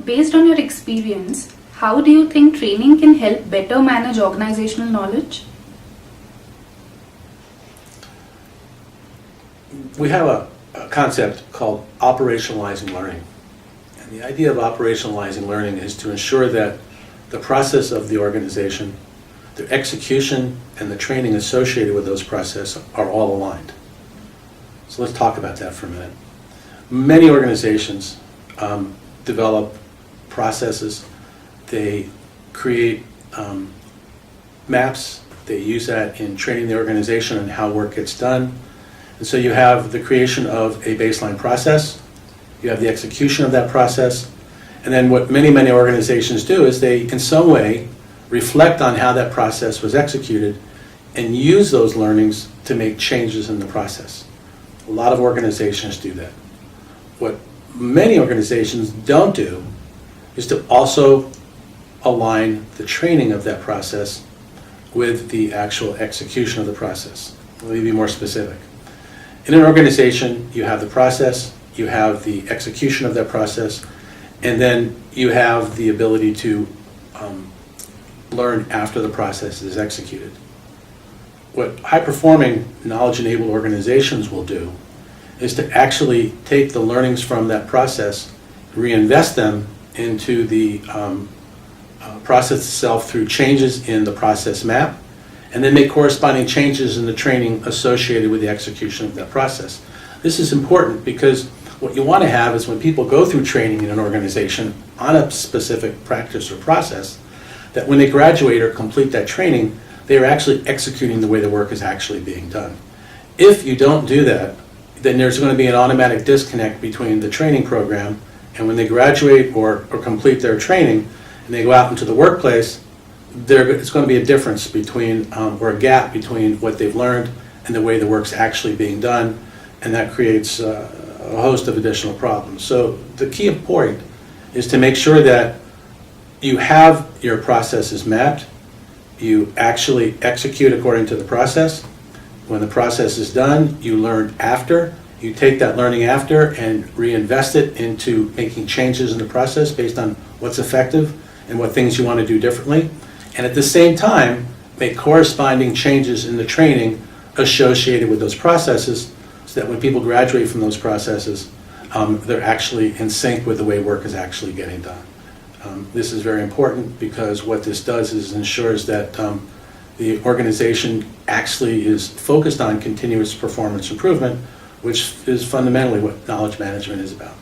Based on your experience, how do you think training can help better manage organizational knowledge? We have a concept called operationalizing learning. And the idea of operationalizing learning is to ensure that the process of the organization, the execution, and the training associated with those processes are all aligned. So let's talk about that for a minute. Many organizations develop processes. They create maps. They use that in training the organization on how work gets done. And so you have the creation of a baseline process. You have the execution of that process. And then what many organizations do is they, in some way, reflect on how that process was executed and use those learnings to make changes in the process. A lot of organizations do that. What many organizations don't do is to also align the training of that process with the actual execution of the process. Let me be more specific. In an organization, you have the process, you have the execution of that process, and then you have the ability to learn after the process is executed. What high-performing, knowledge-enabled organizations will do is to actually take the learnings from that process, reinvest them into the process itself through changes in the process map, and then make corresponding changes in the training associated with the execution of that process. This is important because what you want to have is when people go through training in an organization on a specific practice or process, that when they graduate or complete that training, they are actually executing the way the work is actually being done. If you don't do that, then there's going to be an automatic disconnect between the training program and when they graduate or complete their training and they go out into the workplace, it's going to be a difference between, or a gap between what they've learned and the way the work's actually being done, and that creates a host of additional problems. So the key point is to make sure that you have your processes mapped, you actually execute according to the process. When the process is done, you learn after. You take that learning after and reinvest it into making changes in the process based on what's effective and what things you want to do differently. And at the same time, make corresponding changes in the training associated with those processes so that when people graduate from those processes, they're actually in sync with the way work is actually getting done. This is very important because what this does is ensures that the organization actually is focused on continuous performance improvement, which is fundamentally what knowledge management is about.